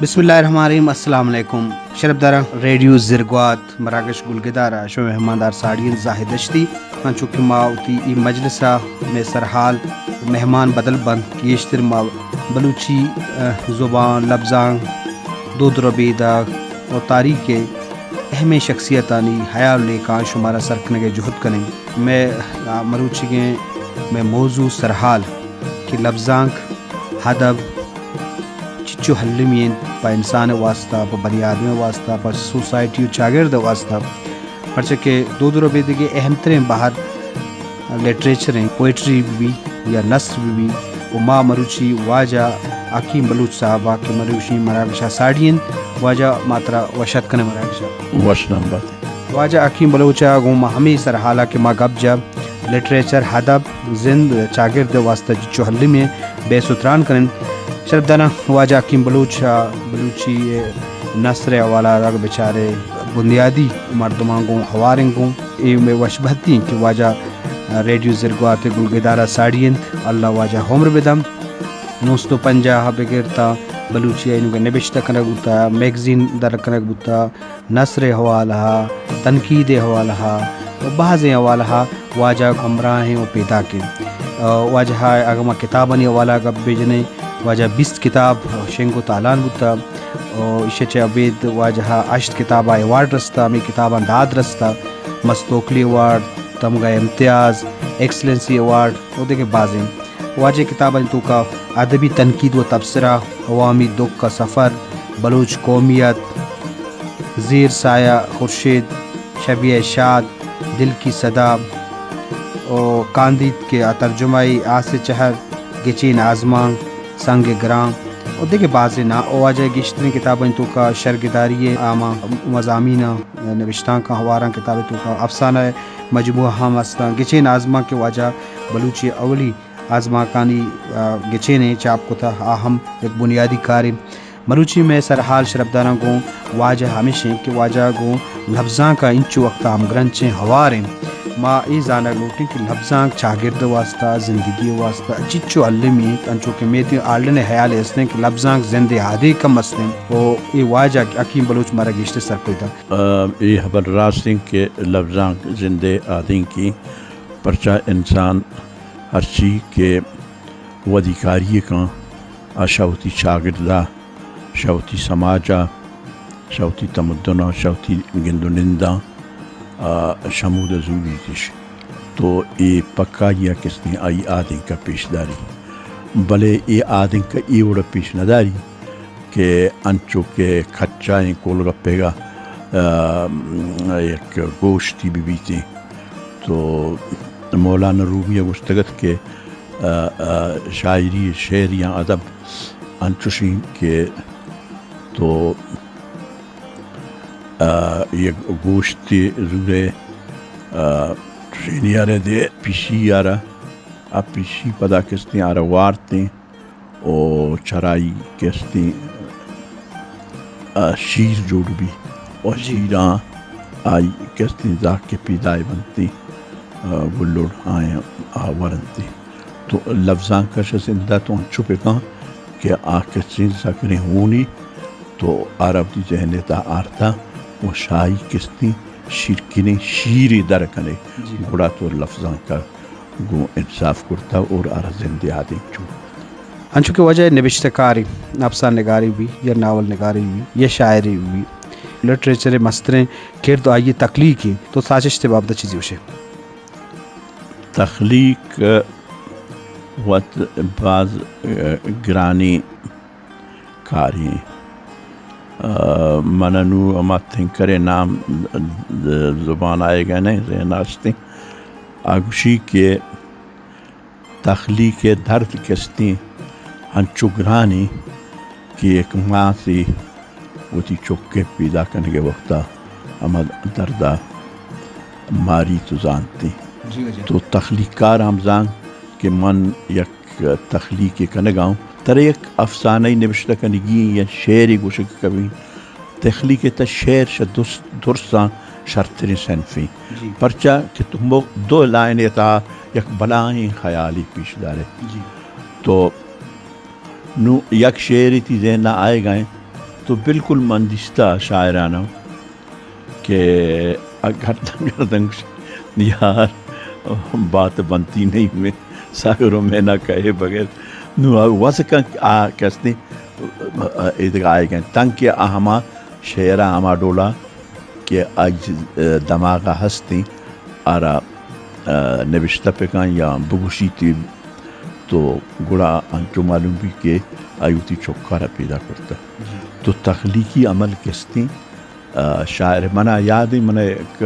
بسم اللہ الرحمن الرحیم. السلام علیکم. شرف دارا ریڈیو زرگوات مراکش گلگدارا شو مہماندار ساڑین زاہد اشتی من چوکی ما اتی ای مجلسہ میں سرحال مہمان بدل بند کیشتر ما بلوچی زبان لفظاں دو دربیدہ اور تاریخ اہم شخصیتانی حیال لے کان شمارا سرکنے کے جہد کریں میں مروچی کے میں موضوع سرحال کی لفظاں ہدب چچو حلمین پا انسان واسطہ پا بنی آدمی واسطہ پا سوسائٹی چاگرد واسطہ پرچہ کہ دو دربیدہ کے اہم ترین باہر لٹریچریں پوئٹری بھی یا نثر بھی و ما مروچی واجہ حکیم بلوچ صاحبہ کے مروچی مراکشہ ساڑین واجہ ماترا وشت کنے مراکشہ وشنام بات واجہ حکیم بلوچہ گو ما ہمیں سرحالہ کے ما گب جا لٹریچر ہدب زند چاگرد واسطہ جچو حلی میں بے ستران کرن شرف دانا واجہ حکیم بلوچی نثر والا رگ بیچارے بنیادی مردمان گوں ہوارن گوں ای میں وشبہتی کہ واجہ ریڈیو زرگوات گلگدارہ ساڑین اللہ واجہ ہومر بدم 950 بگرتا بلوچی اینو کے نبشتہ کنک بوتا میگزین در کنک بوتا نثر حوالہ تنقید حوالہ بعض حوالہ واجہ ہمراہیں و پیدا کے واجہ اگما کتابانی حوالہ گب بیجنے واجہ 20 کتاب شنگو تالان بوتا اور اشچ عبید واجہ 8 کتابہ ایوارڈ رستا میں کتابان داد رستا مستوکلی ایوارڈ تمغہ امتیاز ایکسلنسی ایوارڈ وہ دیکھے بازیں واجہ کتابان تو کا ادبی تنقید و تبصرہ عوامی دکھ کا سفر بلوچ قومیت زیر سایہ خورشید شبیہ شاد دل کی صدا اور کاندید کے ترجمائی آس چہر گچین آزمان سنگ گراں اور دیکھے بازیں نا واجہ گشترین کتابیں تو کا شرگداری آما مضامینہ نوشتان کا حواراں کتابیں تو کا افسانہ مجموعہ ہم استان گچین آزما کے واجہ بلوچی اولی آزما کانی گچین چاپ کو تھا اہم ایک بنیادی کاری مروچی میں سرحال شرفداراں کو واجہ ہمیشہ کہ واجہ کو لفظاں کا انچو وقت ہم گرنچیں ہواریں ما ای زانا لوٹیں کہ لفظاں چاگرد واسطہ زندگی واسطہ چچو علمی انچو کہ میتی آلن حیال اسنے کہ لفظاں زندے عادی کم اسنے او ای واجہ حکیم بلوچ مارا گشتے سر پیدا ای حبر راستیں کہ لفظاں زندے عادی کی پرچہ انسان ہر چیز کے ودیکاری کا شوتی چاگردہ شوتی سماجہ شوتی تمدنہ شوتی گندنندہ شمود زوری تش تو ای پکا یا کس نے آئی آدن کا پیش داری بلے ای آدن کا ای وڑا پیش نداری کہ انچو کے کھچائیں کول گپے گا ایک گوشتی بھی بیتی تو مولانا رومی گستگت کے شاعری شعریاں ادب انچوشیں کے تو یہ گوشتی زورے ٹرینی آرے دے پیشی آرہ اب پیشی پدا کستی آرہ وارتیں اور چرائی کستی شیر جوڑ بھی اور شیران آئی کستی زاک کے پیدائی بنتی گلوڑ آئیں آورنتی تو لفظاں کا شسندہ تو انچو پہ کہاں کہ آکے چیز سکریں ہونی تو عرب دی ذہنیتا آرتا وہ شاہی کستی شرکنے شیری درکنے گوڑا تو لفظاں کا گو انصاف کرتا اور زندے آدیں چھو انچو کہ وجہ نبشتہ کاری افسانہ نگاری بھی یا ناول نگاری بھی یا شاعری بھی لٹریچر مستریں کھیر تو آئیے تخلیقی تو سازش تے بابدہ چیزی ہوشے تخلیق وقت بعض گرانی کاری مننو اما تھنکرے نام زبان آئے گئے نہیں ذہن آستے آگوشی کے تخلیق درد کستی ہنچو گرانی کی ایک ماں سی وہ تی چوکے پیدا کرنے کے وقتا اما دردہ ماری تو زانتی تو تخلیقار ہم زان کہ من یک تخلیق کنگاؤں تر ایک افسانہ نوشتہ کنگی یا شعری گوشک کبھی تخلیق تا شعر شد درستان شرطری صنفی پرچہ کہ تم دو لائن تا یک بلائیں خیالی پیش دارے تو نو یک شعری تی ذہن آئے گئے تو بالکل مندستہ شاعرانہ کہ اگر یار بات بنتی نہیں میں ساگروں میں نہ کہے بغیر کستے آئے گئے تنگ کے اہما شعرہ ہما ڈولا کہ آج دماغہ ہستی آرا نوشتہ پکان یا بگوشی تھی تو گڑا انچو معلوم بھی کہ آیوتی چوکارا پیدا کرتا تو تخلیقی عمل کستے شاعر منا یاد ہے منا ایک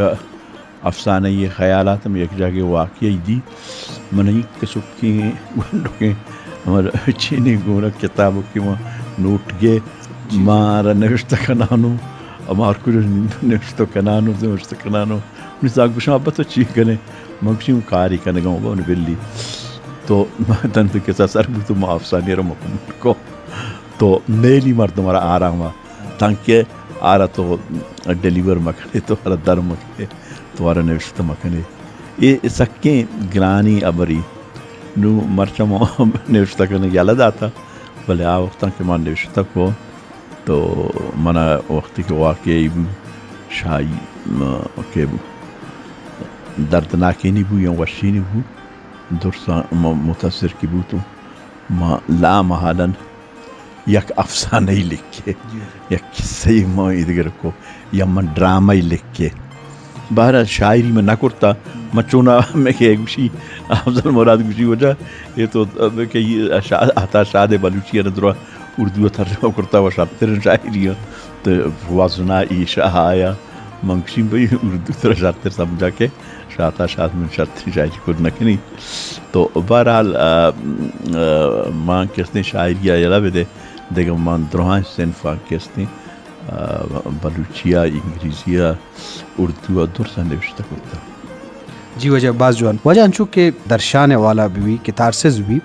افسانہ یہ خیالات میں ایک جگہ واقعی دی من ایک قسم کی گنڈوں کے ہمارا چینی گونا کتابوں کی وہاں نوٹ گئے مارا نوشتہ کنانو ہمار کو نوشتہ کنانو نسا گوشا بتا چی کنے مگشیم کاری کنے گاؤں با انہیں بلی تو تن تو کسا سر بھی تو افسانی رو مکمل کو تو میلی مرد ہمارا آرام ہوا تانکہ آرہ تو ڈیلیور مکنے تو آرہ در مکنے تو آرہ نوشتہ مکنے یہ سکیں گرانی ابری نو مرچہ نوشتہ کرنے کی علد آتا بلے آ وقتا کہ مان نوشتہ کو تو منا وقتی کے واقعی شاہی کہ دردناکی نہیں بو یا وشی نہیں بو درسا متاثر کی بو تو لا محالن یک افسانہ ہی لکھے یا قصہ ماں ادگر کو یا من ڈرامہ ہی لکھے بہرحال شاعری میں نہ کرتا مچونا میں کہ گوشی افضل مراد گوشی وجہ یہ تو کہ آتا شاد بلوچی ندرہ اردو ترجمہ کرتا وہ شرطر شاعری تو وازنا شاہ آیا منگوشی بھائی اردو تر شرطر سمجھا کے شاہتا شاد من شرطر شاعری کرنا کہ نہیں تو بہرحال ماں کس نے شاعری آیا لے دے دیکھا ماں دروہاں صنفہ کس نے بلوچیا انگریزیا اردو درسا نوشتہ کرتا جی وجہ باز جوان وجہ انچو کہ درشانے والا بھی کتارسز بھی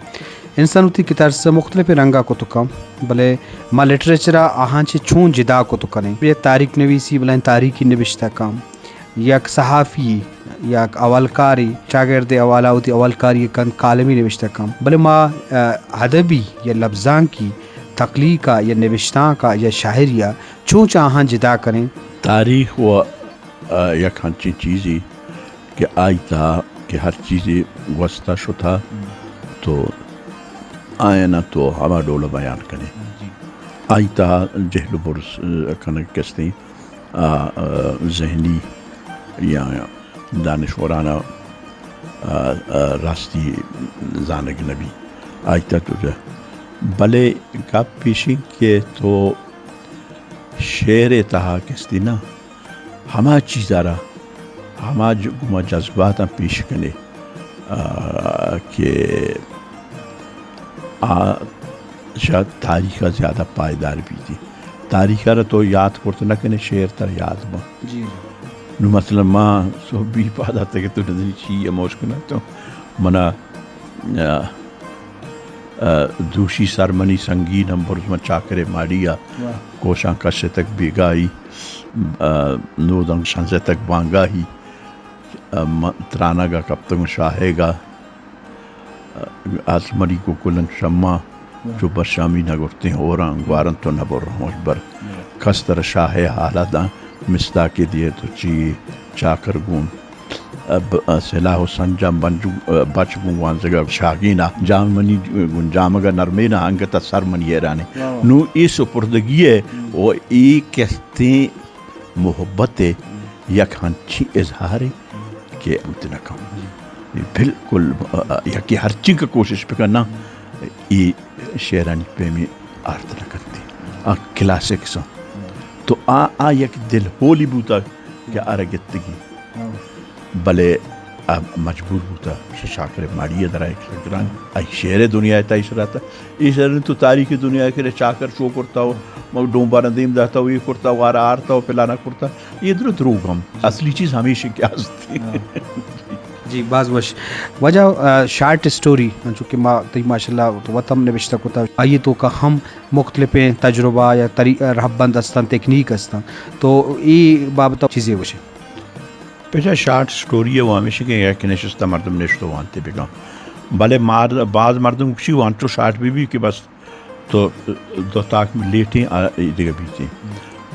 انسان ہوتی کتارس مختلف رنگا کو تو کم بلے ما لٹریچرہ آہاں چے چون جدا کو تو کریں یہ تاریخ نویسی بلائیں تاریخی نوشتہ کام یک صحافی یک اولکاری شاگرد اوالا ہوتی اولکاری کن کالمی نوشتہ کام بلے ما ادبی یا لفظان کی تخلیقہ یا نوشتاں کا یا شاعریہ چون چاہاں جدا کریں تاریخ و یک ہنچی چیزی کہ آئی تھا کہ ہر چیزی وسطہ شو تھا تو آئے نا تو ہما ڈولا بیان کریں آئی تھا جہل برس کنک کستے ذہنی یا دانشورانہ راستی زانگ نبی آئی تھا تو جا بلے گپ پیشی کے تو شعر تہا کستی نا ہما چیزا را ہما گما جذباتا پیش کنے کہ شاید تاریخہ زیادہ پائیدار بھی تھی تاریخہ را تو یاد کرتا نہ کنے شعر تر یاد با نو مثلا ماں سو بھی پادا تا کہ تو نظری چیئے موش کنا تو منا دوشی سرمنی سنگین ہم برزمہ چاکرے ماریا کوشاں کشے تک بیگائی نودنگ شنزے تک بانگاہی ترانہ گا کپتنگ شاہے گا آسمری کو کلن شمع جو برشامی نگرتے ہیں اوران گوارن تو نبر رہوں بر کستر شاہے حالا دا مستا کے دیئے تو چی چاکر گون سلاح و سنجام بچ گون وانزگا شاگینا جام منی گون جامگا نرمینا انگتا سر منی ایرانے نو ای سپردگیے و ای کہتے محبت یک ہنچی اظہار کہ امتنا کم بالکل یکی ہر چیز کا کوشش پہ کرنا ای شعرانی پہ میں آرت نہ کرتے کلاسک سا تو یک دل ہولی بوتا کہ آرگتگی بلے مجبور بوتا شاکر ماڑی در ایک شکران ای شعر دنیا تا اشراتا ای شعر تو تاریخ دنیا کے لئے چاکر شو کرتا ہو مگر ڈومبا ندیم داتا ہو یہ کرتا ہو آرہ آرتا ہو پلانا کرتا یہ در دروگ ہم اصلی چیز ہمیشہ کیا ہستی جی باز وش وجہ شارٹ اسٹوری چونکہ تی ماشاءاللہ تو وطم نوشتہ کوتا آئیے تو کہ ہم مختلف تجربہ یا رہبند استان تکنیک استان تو ای بابتا چیزیں وشے پیچھا شارٹ سٹوری ہے وہ ہمیشہ کہ نشستہ مردم نشتہ وانتے بگا بلے بعض مردم کسی وانٹو شارٹ بھی کہ بس تو دو تاک میں لیٹیں دیگه بیتیں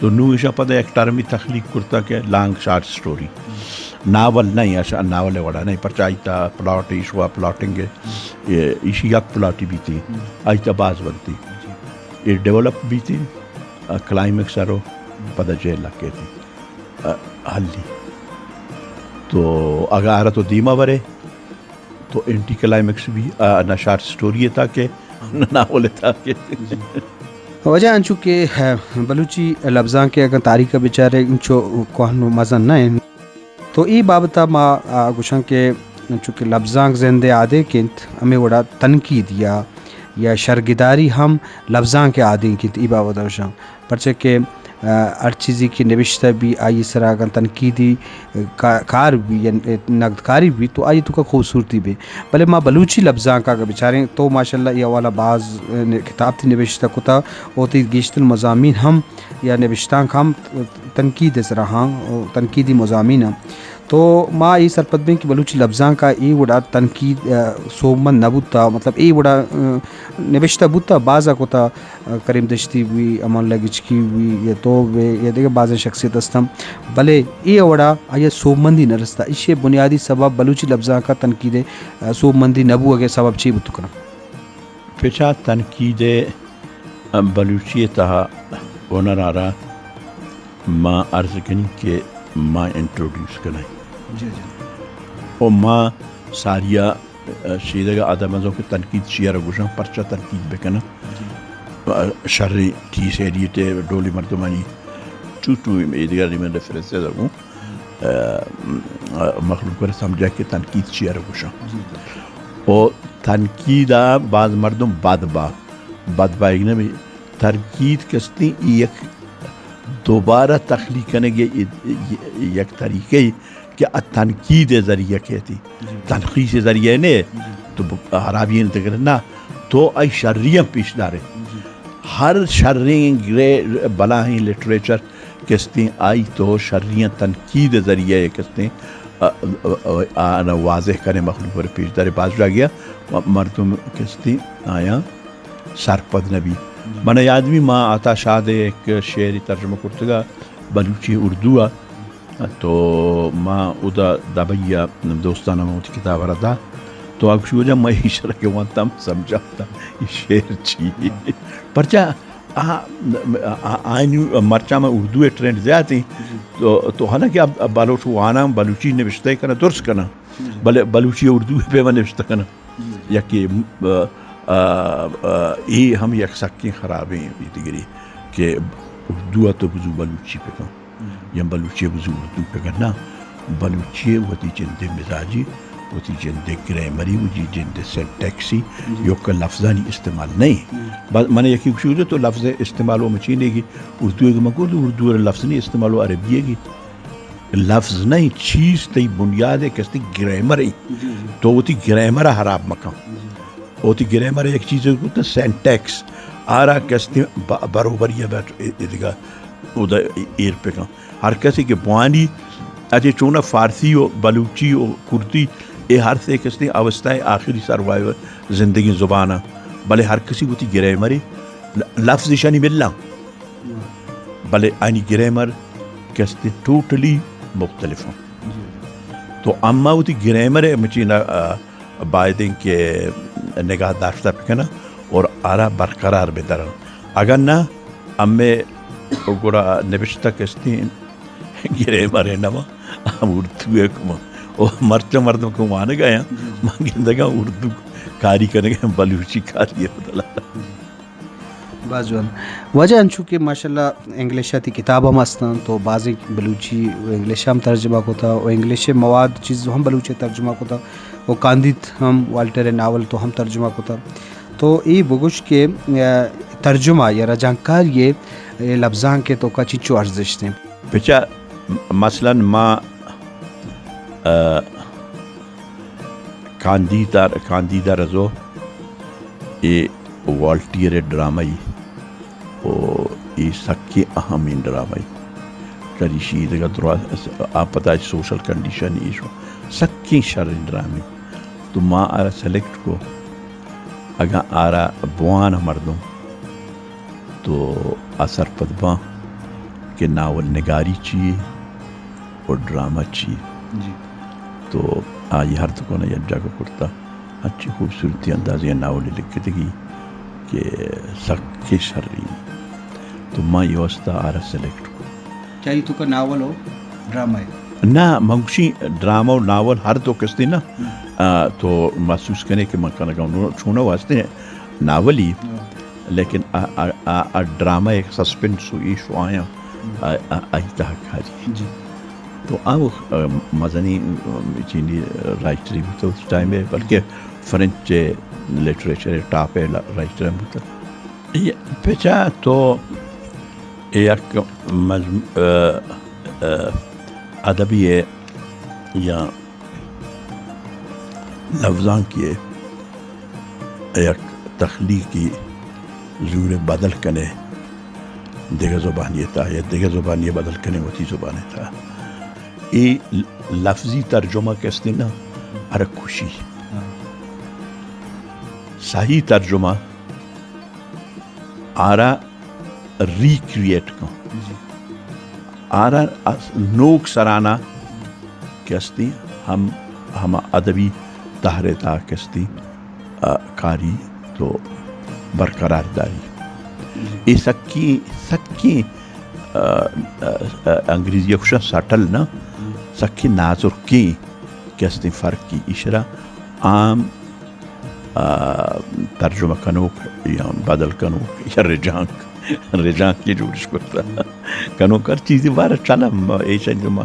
تو نوشا پتہ ایک ٹرمی تخلیق کرتا کہ لانگ شارٹ سٹوری ناول نہیں ایسا ناول وڑا نہیں پرچائیتا پلاٹ ایشوا پلاٹنگ ایشی یک پلاٹی بیتی آئیتا باز بنتی یہ ڈیولپ بیتی کلائمیکس آرو پتہ جیل لگے تھی حلی تو اگر آرہ تو دیما برے تو انٹی کلائمیکس بھی نہ شارٹ سٹوری تھا کہ نہ ناول تھا کہ وجہ انچو کہ بلوچی لفظاں کے اگر تاریخ بیچارے انچو کوہن مزن نہ ہیں تو ای بابتا ما گوشن کے انچو کہ لفظاں زندے آدھے کنت ہمیں وڑا تنقید یا شرگداری ہم لفظاں کے آدھے کنت ای بابتا گوشن پرچہ کہ ہر چیزی کی نوشتہ بھی آئی سراغن تنقیدی کار بھی یا نقد کاری بھی تو آئی تو کا خوبصورتی بھی بلے ماں بلوچی لفظاں کا بچاریں تو ماشاءاللہ یہ والا بعض کتاب تھی نوشتہ کتا ہوتی گیشتن مضامین ہم یا نوشتاں ہم تنقید سرا ہاں تنقیدی مضامین تو ماں ای سرپت بین کہ بلوچی لفظاں کا ای وڑا تنقید سومن نبوتا مطلب ای وڑا نوشتہ بوتا بعضا کتا کریم دشتی بھی امان لگچکی بھی یا تو بھی یا دیکھ بعض شخصیت استم بلے ای وڑا آیا سومندی نرستا اسے بنیادی سبب بلوچی لفظاں کا تنقید سومندی نبو اگے سبب چی بتو کرنا پیچا تنقید بلوچی تہا اونر آرہ ماں عرض کنی کہ ماں انٹروڈیوس کنائی اور ماں ساریا شیدگا آدمازوں کے تنقید شیعہ گوشن پرچہ تنقید بکنا شرری ٹی سیریٹے ڈولی مردمانی چوٹو ایدگا ریمن ریفرنسے درگوں مخلوق پر سمجھا کہ تنقید شیعہ گوشن اور تنقیدہ بعض مردم بدبا ایک نمی تنقید کستی یک دوبارہ تخلیق کرنے کے یک طریقے کہ تنقید ذریعہ کہتی تنقید سے ذریعہ نے تو عربی نے کرنا تو ای شرعیہ پیش دارے ہر شرعی گرے بلاہیں لٹریچر کستے آئی تو شرعیہ تنقید ذریعہ کستے واضح کرنے مخلوق پر پیش دارے باز جا گیا مردم کستے آیا سرپد نبی من یادمی ماں آتا شاد ایک شعری ترجمہ کرتگا بلوچی اردو تو ماں ادا دبیا دوستانہ میں ہوتی کتاب رہا تو اب شو جا میں اشارہ کے وانتا سمجھاتا یہ شعر چی پرچہ آئینی مرچہ میں اردو ٹرینڈ زیادہ تو ہے نا کہ اب بلوچ وانا بلوچی نوشتہ کرنا درست کرنا بلوچی اردو پہ میں نوشتہ کرنا یا کہ یہ ہم یک سکیں خرابیں دیگری کہ اردو تو بزو بلوچی پہ کن یا بلوچی بزو اردو پہ کرنا بلوچی ہوتی جند مزاجی ہوتی جند گریمری ہوتی جند سینٹیکسی یو کا لفظانی استعمال نہیں میں نے یقین شروع ہے تو لفظ استعمال ہو مچینے گی اردو ایک مکو تو اردو لفظ نہیں استعمال ہو عربی گی لفظ نہیں چیز تی بنیاد ہے کستی گریمر ہے تو ہوتی گریمر حراب مکان ہوتی گریمر ایک چیز ہوتا سینٹیکس آرہ کستی بروبری بیٹھ ادھگا ادھا ایر پہ کان ہر کسی کے بوانی اچھے چونہ فارسی ہو بلوچی ہو کرتی اے ہر سے کستی اوستائے آخری سروائیو زندگی زبانہ بلے ہر کسی ہوتی گریمر لفظ شانی ملنا بلے آنی گریمر کستی ٹوٹلی مختلف ہوں تو اما ہوتی گریمر مچینا بائدیں کہ نگاہ داشتہ پکنا اور آرہ برقرار بہتر اگر نہ امیں گوڑا نوشتہ کستی گرے مرے نما اردو ایک اور مرچہ مردوں کو مانے گئے ہیں مانگندگا اردو کاری کرنے گئے بلوچی کاری ہے بدلا بازوان وجہ انچو کہ ماشاءاللہ انگلیشہ تی کتاب ہم استان تو بعضی بلوچی انگلیشہ ہم ترجمہ کو تھا اور انگلیشہ مواد چیز ہم بلوچی ترجمہ کو تھا وہ کاندید ہم والٹر ناول تو ہم ترجمہ کو تھا تو ای بگوش کے ترجمہ یا رجانکار یہ لفظاں کے تو کا چیچو ارزش تھے پیچھا مثلا ما کاندیدہ رضو یہ والٹیر ڈرامائی اور یہ سکی اہمین ڈرامائی کریشی دگا دروا آپ پتہ ہے سوشل کنڈیشن ایشو سکی شر ڈرامی تو ماں آرہ سلیکٹ کو اگا آرہ بوان مردوں تو اثر پدما کہ ناول نگاری چیئے اور ڈرامہ چیئے. جی تو آج ہر تو کونا یجا کو کرتا اچھی خوبصورتی اندازی ناول لکھتے گی کہ سکھ شرری تو ماں یہ واسطہ آرہ سلیکٹ کو چاہیے تو کا ناول ہو ڈرامہ ہے نا منگشی ڈرامہ اور ناول ہر تو کستی نا تو محسوس کرنے کہ مکانہ کا چھونا واسطے ناول ہی لیکن ڈرامہ ایک سسپینس ہوئی شو آیا آئی تحق حاجی جی تو مزنی چینی رائٹری ہوتا اس ٹائم ہے بلکہ فرنچ لٹریچر ٹاپ ہے رائٹر ہوتا پیچھا تو ایک ادبی ہے یا لفظاں کی ایک تخلیقی زور بدل کنے دیگر زبانی تھا یا دیگر زبانی بدل کنے ہوتی زبانی تھا یہ لفظی ترجمہ کہتے نا ارے خوشی صحیح ترجمہ آرا ریکریٹ کو آرا نوک سرانا کہستی ہم ادبی تحریتا کہستی کاری تو برقرار داری یہ سکی انگریزی خوشا سٹل نا سکی نازر کی کہستی فرق کی اشرا عام ترجمہ کنوک یا بدل کنوک یا رجانک کی جوڑش کرتا کنوک ہر چیزی بارہ چلا ایشا جمع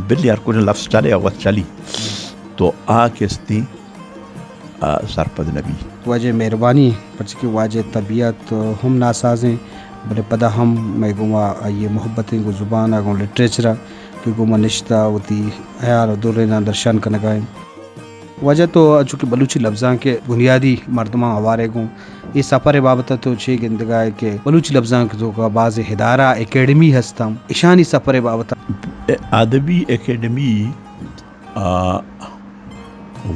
بلی ہر کوئی لفظ چلے آواز چلی تو کہستی سرپد نبی واجہ مہربانی پرچہ کہ واجہ طبیعت ہم ناسازیں بڑے پدا ہم میں گما یہ محبتیں کو زبان آگوں لٹریچرہ کہ گما نشتہ ہوتی حیال و دورنا درشان کا نگائیں وجہ تو چونکہ بلوچی لفظاں کے بنیادی مردماں ہوارے گوں یہ سفر بابت تو چھ گندگائے کہ بلوچی لفظاں کے تو کا بعض ہدارہ اکیڈمی ہستم اشانی سفر بابت ادبی اکیڈمی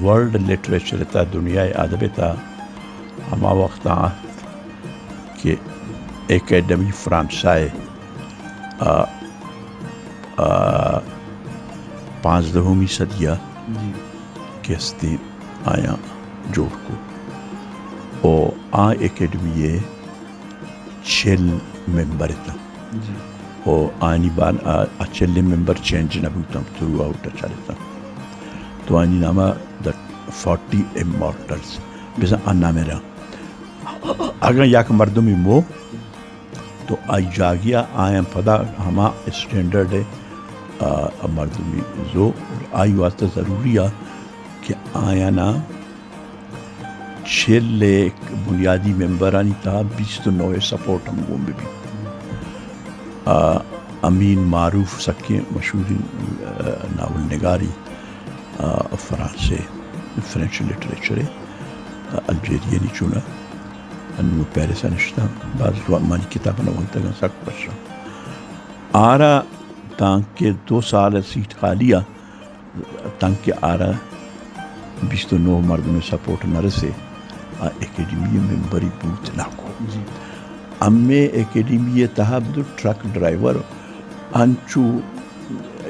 ورلڈ لٹریچر تا دنیا ادب تا ہما وقت کہ اکیڈمی فرانسائے 15ویں صدیہ کہستی آیا جوڑ کو او اکیڈمی 6 ممبر تھا او آنی بان 6 ممبر چینج نبوتا تھرو آؤٹ چلتا تو آنی نامہ دا 40 immortals بیسا آنا میرا اگر یک مردمی مو تو آئی جاگیا آئیں پدا ہما اسٹینڈرڈ ہے مردمی زو اور آئی واسطہ ضروری ہے کہ آیا نا 6 بنیادی ممبرانی تھا 29 سپورٹ ہم گوم بھی امین معروف سکے مشہور ناول نگاری فرانسے فرینچ لٹریچر الجیریا نہیں چونا انو پیرس نشتا بعض مانی کتاب نوانتا گا سک پشا آرہ تانکہ 2 سال سیٹ خالیہ تانکہ آرہ 29 مردم سپورٹ نرسے اکیڈمی ممبری بوت ناکو امی اکیڈمی تحب دو ٹرک ڈرائیور انچو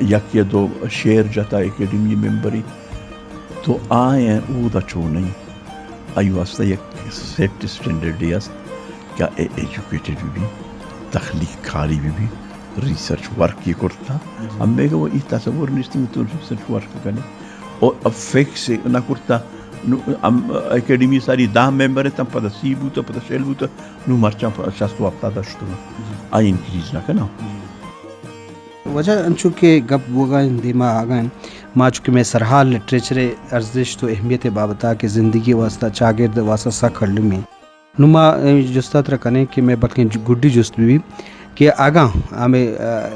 یک یا 2 شیر جاتا اکیڈمی ممبری تو آئیں او دا چھو نہیں آئی واسطہ یک سیٹ سٹینڈرڈ ہے کیا ایجوکیٹڈ بھی تخلیق کاری بھی ریسرچ ورک یہ کرتا ہم میں وہ یہ تصور نہیں تو ریسرچ ورک کرنے اور اب فکس نہ کرتا اکیڈمی ساری 10 ممبر ہے تم پتہ سی بوتا پتہ شیل بوتا نو مرچاں شاستو اپتا داشتو آئی انکریز نہ کرنا وجہ انچو کہ گپ وگا دیما آگائیں ماں چونکہ میں سرحال لٹریچر ارزش تو اہمیت بابتا کہ زندگی واسطہ چاگرد واسطہ سا کھڑ میں نما جستا تر کنے کہ میں بلکہ گڈی جست بھی کہ آگاں ہمیں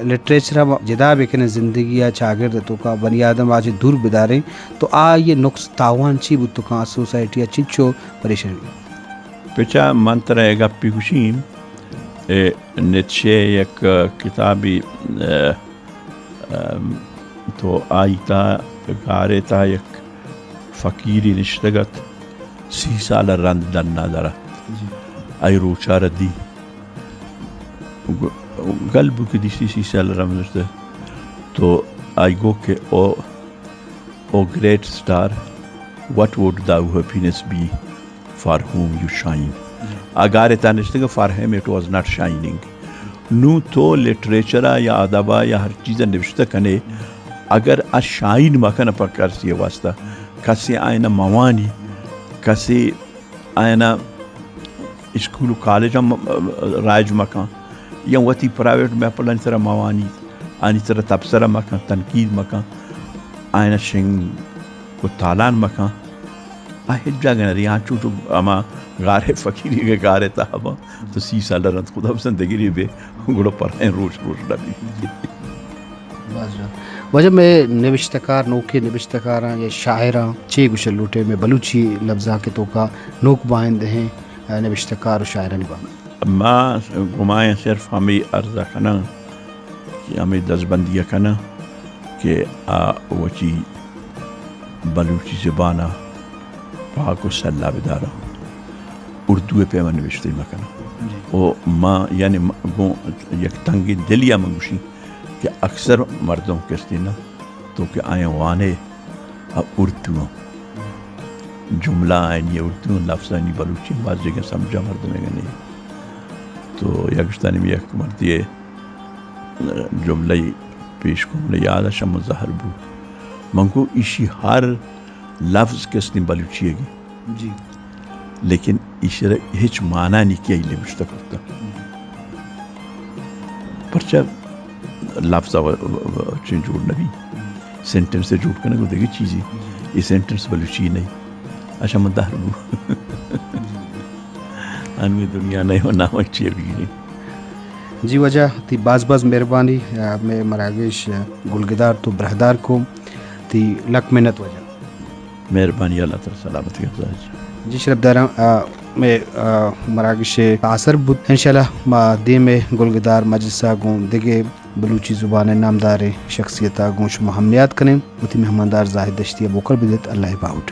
لٹریچر جدا بکنے زندگی یا چاگرد تو کا بنی آدم آج دور بداریں تو یہ نقص تاوان چی بود تو کہاں سوسائٹی چنچو پریشن بھی پیچھا منتر ہے گا پیگوشیم نیچے ایک کتابی تو آئی تا گارے تا یک فقیری نشتگت 30 سال رند دن ندارت آئی روچا ردی قلب کی دیسی سی سال رمزتے تو I go ke O great star, what would thou happiness be for whom you shine? Agar etanishting for him it was not shining. Nu to literature ya adaba ya har cheez nivishta kane agar a shine makana pakar si wasta kase aina mawani kase aina school college raj makan ya wati private me plan tara mawani ani tara tabsara makan tankid makan aina shing ko talan makan ahid jagana ri anchu to ama gare fakiri ke gare tahaba to si salarant khuda zindagi ri be gulo par rosh dabi وجہ میں نوشتکار نوکے نوشتکاراں یا شاعراں چھ گشل لوٹے میں بلوچی لفظاں کے تو کا نوک بائند ہیں نوشتکار و شاعرہ نبا ما گمائیں صرف ہمیں عرض کنا کہ ہمیں دزبندیہ کنا کہ وچی بلوچی زبانہ پاک و سلہ بدارا اردو پہ من نوشتے مکنا او ما یعنی یک تنگی دلیا منگوشی کہ اکثر مردوں کہتے نا تو کہ آئیں وانے اردو جملہ آئیں یہ اردو لفظ آئیں بلوچی بعض جگہ سمجھا مردوں میں نہیں تو یکشتانی میں یک مردی جملہ پیش کو مجھے یاد شم ظاہر بو منگو اسی ہر لفظ کس نے بلوچی ہے جی لیکن اسی ہچ معنی نہیں کیا ہی مشتق ہوتا پرچہ لفظ چین جوڑ نبی سینٹنس سے جوڑ کرنے کو دیکھیں چیزیں یہ سینٹنس بلوچی نہیں اچھا من دہر بو انوی دنیا نہیں ہونا ہو اچھی بھی نہیں جی وجہ تی باز مہربانی میں مراگش گلگدار تو برہدار کو تی لک منت وجہ مہربانی اللہ تعالی سلامتی افزائش جی شرف دارم میں مراگش آثر بود انشاءاللہ ما دی میں گلگدار مجلسہ گون دگے بلوچی زبان نامدار شخصیتہ گونش محملیات کریں اتی مہماندار زاہد دشتی بوکر بدت اللہ باؤٹ